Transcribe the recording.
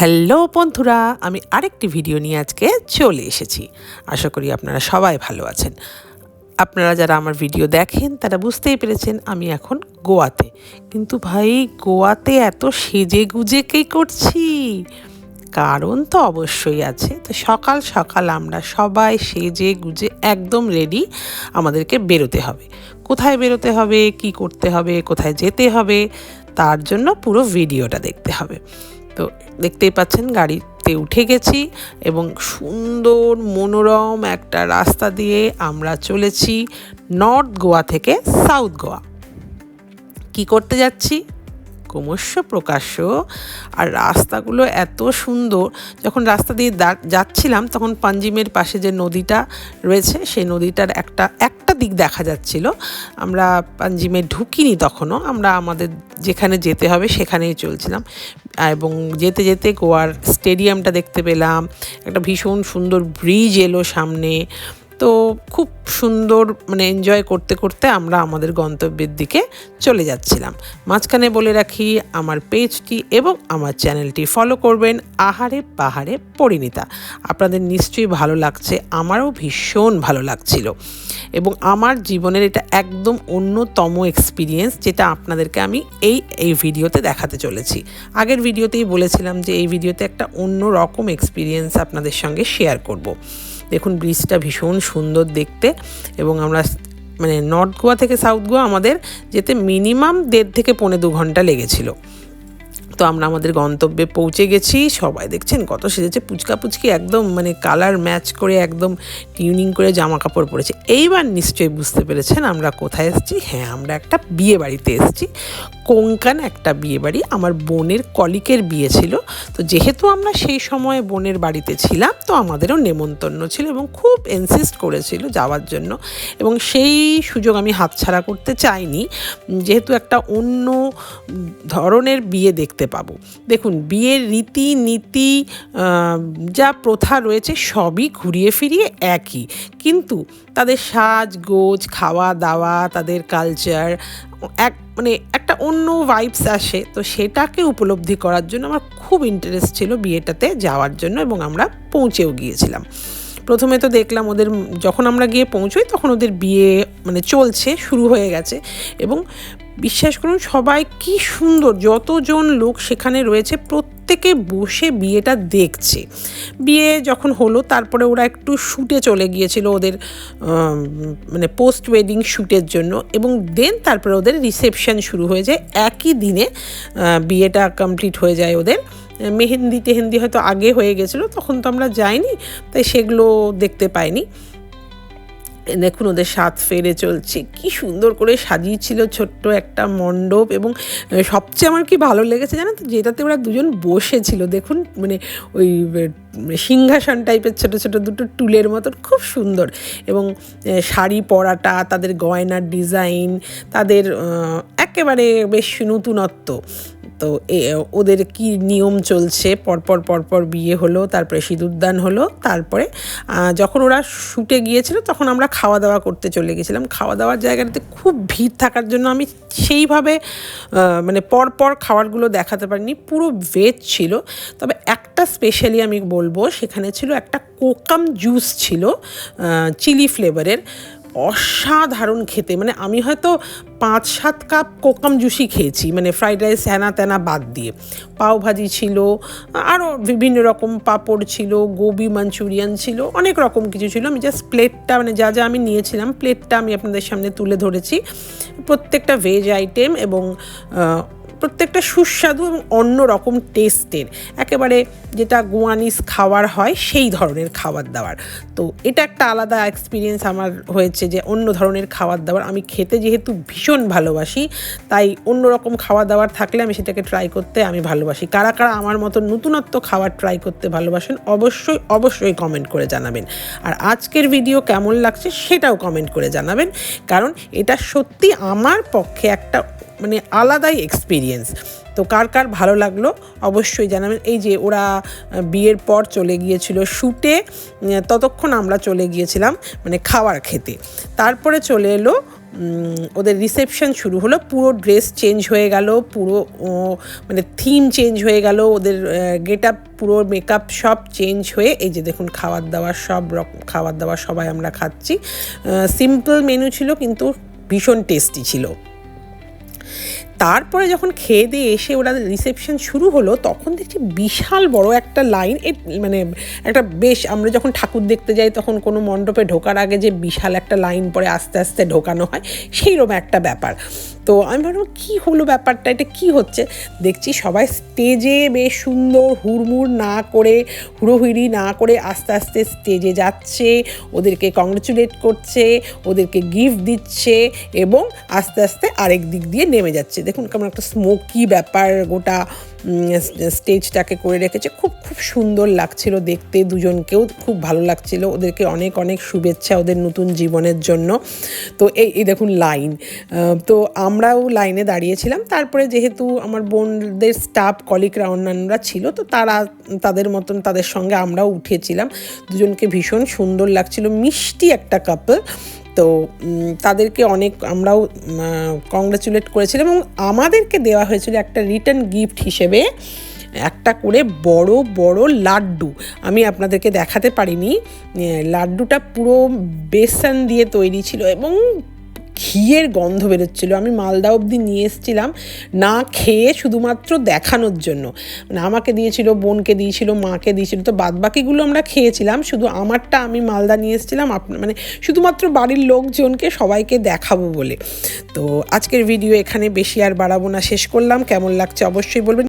Hello বন্ধুরা, আমি আরেকটি ভিডিও নিয়ে আজকে চলে এসেছি। আশা করি আপনারা সবাই ভালো আছেন। আপনারা যারা আমার ভিডিও দেখেন তারা বুঝতেই পেরেছেন আমি এখন গোয়াতে। কিন্তু ভাই, গোয়াতে এত সেজে গুজে কে করছি? কারণ তো অবশ্যই আছে। তো সকাল সকাল আমরা সবাই সেজে গুজে একদম রেডি, আমাদেরকে বেরোতে হবে। কোথায় বেরোতে হবে, কি করতে হবে, কোথায় যেতে হবে, তার জন্য পুরো ভিডিওটা দেখতে হবে। তো দেখতেই পাচ্ছেন গাড়িতে উঠে গেছি এবং সুন্দর মনোরম একটা রাস্তা দিয়ে আমরা চলেছি নর্থ গোয়া থেকে সাউথ গোয়া। কি করতে যাচ্ছি? ক্রমশ প্রকাশ্য। আর রাস্তাগুলো এত সুন্দর। যখন রাস্তা দিয়ে যাচ্ছিলাম তখন পাঞ্জিমের পাশে যে নদীটা রয়েছে সেই নদীটার একটা দিক দেখা যাচ্ছিল। আমরা পাঞ্জিমে ঢুকিনি তখনও, আমরা আমাদের যেখানে যেতে হবে সেখানেই চলছিলাম। এবং যেতে যেতে গোয়ার স্টেডিয়ামটা দেখতে পেলাম, একটা ভীষণ সুন্দর ব্রিজ এলো সামনে। তো খুব সুন্দর, এনজয় করতে করতে আমরা আমাদের গন্তব্যের দিকে চলে যাচ্ছিলাম। মাঝখানে বলে রাখি, আমার পেজটি এবং আমার চ্যানেলটি ফলো করবেন, আহারে পাহাড়ে পরিণীতা। আপনাদের নিশ্চয়ই ভালো লাগছে, আমারও ভীষণ ভালো লাগছিল। এবং আমার জীবনের এটা একদম অন্যতম এক্সপিরিয়েন্স, যেটা আপনাদেরকে আমি এই ভিডিওতে দেখাতে চলেছি। আগের ভিডিওতেই বলেছিলাম যে এই ভিডিওতে একটা অন্য রকম এক্সপিরিয়েন্স আপনাদের সঙ্গে শেয়ার করব। দেখুন, ব্রিজটা ভীষণ সুন্দর দেখতে। এবং আমরা নর্থ গোয়া থেকে সাউথ গোয়া আমাদের যেতে মিনিমাম 1.5 থেকে 2.25 ঘন্টা লেগেছিল। তো আমরা আমাদের গন্তব্যে পৌঁছে গেছি। সবাই দেখছেন কত সেজেছে, পুচকা পুচকি একদম কালার ম্যাচ করে একদম টিউনিং করে জামা কাপড় পরেছে। এইবার নিশ্চয়ই বুঝতে পেরেছেন আমরা কোথায় এসেছি। হ্যাঁ, আমরা একটা বিয়ে বাড়িতে এসেছি, কোঙ্কান একটা বিয়ে বাড়ি। আমার বোনের কলিকের বিয়ে ছিল। তো যেহেতু আমরা সেই সময় বোনের বাড়িতে ছিলাম, তো আমাদেরও নেমন্তন্ন ছিল এবং খুব ইনসিস্ট করেছিল যাওয়ার জন্য। এবং সেই সুযোগ আমি হাতছাড়া করতে চাইনি, যেহেতু একটা অন্য ধরনের বিয়ে দেখতে পাবো। দেখুন, বিয়ের রীতি নীতি যা প্রথা রয়েছে সবই ঘুরিয়ে ফিরিয়ে একই, কিন্তু তাদের সাজগোজ, খাওয়া দাওয়া, তাদের কালচার একটা অন্য ভাইবস আসে। তো সেটাকে উপলব্ধি করার জন্য আমার খুব ইন্টারেস্ট ছিল বিয়েটাতে যাওয়ার জন্য, এবং আমরা পৌঁছেও গিয়েছিলাম। প্রথমে তো দেখলাম ওদের, যখন আমরা গিয়ে পৌঁছোই তখন ওদের বিয়ে চলছে, শুরু হয়ে গেছে। এবং বিশ্বাস করুন, সবাই কি সুন্দর, যতজন লোক সেখানে রয়েছে প্রত্যেকে বসে বিয়েটা দেখছে। বিয়ে যখন হলো তারপরে ওরা একটু শ্যুটে চলে গিয়েছিল ওদের পোস্ট ওয়েডিং শ্যুটের জন্য, এবং দেন তারপরে ওদের রিসেপশন শুরু হয়ে যায়। একই দিনে বিয়েটা কমপ্লিট হয়ে যায় ওদের। মেহেন্দি টেহেন্দি হয়তো আগে হয়ে গেছিলো, তখন তো আমরা যাইনি, তাই সেগুলো দেখতে পাইনি। দেখুন, ওদের 7 ফেরে চলছে, কি সুন্দর করে সাজিয়েছিল ছোট্ট একটা মণ্ডপ। এবং সবচেয়ে আমার কি ভালো লেগেছে জানেন তো, যেটাতে ওরা দুজন বসেছিল। দেখুন, ওই সিংহাসন টাইপের ছোট ছোট দুটো টুলের মতন, খুব সুন্দর। এবং শাড়ি পরাটা, তাদের গয়নার ডিজাইন, তাদের একেবারে বেশ নতুনত্ব। তো ওদের কি নিয়ম চলছে, পরপর বিয়ে হলো, তারপরে সিঁদুরদান হলো। তারপরে যখন ওরা শ্যুটে গিয়েছিল তখন আমরা খাওয়া দাওয়া করতে চলে গেছিলাম। খাওয়া দাওয়ার জায়গাটাতে খুব ভিড় থাকার জন্য আমি সেইভাবে পরপর খাবারগুলো দেখাতে পারিনি, পুরো ভেজ ছিল। তবে একটা স্পেশালি আমি বলবো, সেখানে ছিল একটা কোকাম জুস ছিল, চিলি ফ্লেভারের, অসাধারণ খেতে। আমি হয়তো 5-7 কাপ কোকাম জুসই খেয়েছি, ফ্রাইড রাইস হ্যানা ত্যানা বাদ দিয়ে। পাওভাজি ছিল, আরও বিভিন্ন রকম পাঁপড় ছিল, গোবি মাঞ্চুরিয়ান ছিল, অনেক রকম কিছু ছিল। আমি জাস্ট প্লেটটা যা যা আমি নিয়েছিলাম প্লেটটা আমি আপনাদের সামনে তুলে ধরেছি। প্রত্যেকটা ভেজ আইটেম এবং প্রত্যেকটা সুস্বাদু এবং অন্য রকম টেস্টের, একেবারে যেটা গোয়ানিজ খাবার হয় সেই ধরনের খাবার দাবার। তো এটা একটা আলাদা এক্সপিরিয়েন্স আমার হয়েছে, যে অন্য ধরনের খাবার দাবার আমি খেতে যেহেতু ভীষণ ভালোবাসি, তাই অন্য রকম খাবার দাবার থাকলে আমি সেটাকে ট্রাই করতে আমি ভালোবাসি। কারা কারা আমার মতো নতুনত্ব খাবার ট্রাই করতে ভালোবাসেন অবশ্যই কমেন্ট করে জানাবেন। আর আজকের ভিডিও কেমন লাগছে সেটাও কমেন্ট করে জানাবেন, কারণ এটা সত্যি আমার পক্ষে একটা আলাদাই এক্সপিরিয়েন্স। তো কার কার ভালো লাগলো অবশ্যই জানাবেন। এই যে ওরা বিয়ের পর চলে গিয়েছিল শ্যুটে, ততক্ষণ আমরা চলে গিয়েছিলাম খাবার খেতে। তারপরে চলে এলো ওদের রিসেপশন শুরু হলো। পুরো ড্রেস চেঞ্জ হয়ে গেল, পুরো মানে থিম চেঞ্জ হয়ে গেল, ওদের গেট আপ পুরো মেকআপ সব চেঞ্জ হয়ে এই যে দেখুন খাবার দাবার সব রকম খাবার দাবার সবাই আমরা খাচ্ছি। সিম্পল মেনু ছিল কিন্তু ভীষণ টেস্টি ছিল। তারপরে যখন খেয়ে দিয়ে এসে ওরা রিসেপশন শুরু হলো তখন দেখছি বিশাল বড় একটা লাইন। মানে একটা বেশ, আমরা যখন ঠাকুর দেখতে যাই তখন কোনো মণ্ডপে ঢোকার আগে যে বিশাল একটা লাইন পরে আস্তে আস্তে ঢোকানো হয়, সেইরকম একটা ব্যাপার। তো আমি ভাবলাম কী হলো ব্যাপারটা, এটা কী হচ্ছে। দেখছি সবাই স্টেজে বেশ সুন্দর হুড়মুড় না করে, হুড়োহুড়ি না করে আস্তে আস্তে স্টেজে যাচ্ছে, ওদেরকে কংগ্রেচুলেট করছে, ওদেরকে গিফট দিচ্ছে এবং আস্তে আস্তে আরেক দিক দিয়ে নেমে যাচ্ছে। দেখুন কেমন একটা স্মোকি ব্যাপার গোটা স্টেজটাকে করে রেখেছে। খুব খুব সুন্দর লাগছিল দেখতে, দুজনকেও খুব ভালো লাগছিল। ওদেরকে অনেক অনেক শুভেচ্ছা ওদের নতুন জীবনের জন্য। তো এই দেখুন লাইন, তো আমরাও লাইনে দাঁড়িয়েছিলাম। তারপরে যেহেতু আমার বোনদের স্টাফ কলিগরা অন্যান্যরা ছিল, তো তাদের মতন তাদের সঙ্গে আমরাও উঠেছিলাম। দুজনকে ভীষণ সুন্দর লাগছিল, মিষ্টি একটা কাপল। তো তাদেরকে অনেক আমরাও কংগ্রেচুলেট করেছিলাম এবং আমাদেরকে দেওয়া হয়েছিল একটা রিটার্ন গিফট হিসেবে একটা করে বড় বড় লাড্ডু। আমি আপনাদেরকে দেখাতে পারিনি, লাড্ডুটা পুরো বেসন দিয়ে তৈরি ছিল এবং ঘিয়ের গন্ধ বেরোচ্ছিলো। আমি মালদা অবধি নিয়ে এসেছিলাম না খেয়ে, শুধুমাত্র দেখানোর জন্য। মানে আমাকে দিয়েছিল, বোনকে দিয়েছিল, মাকে দিয়েছিল, তো বাদবাকিগুলো আমরা খেয়েছিলাম, শুধু আমারটা আমি মালদা নিয়ে এসেছিলাম মানে শুধুমাত্র বাড়ির লোকজনকে সবাইকে দেখাবো বলে। তো আজকের ভিডিও এখানে বেশি আর বাড়াবো না, শেষ করলাম। কেমন লাগছে অবশ্যই বলবেন।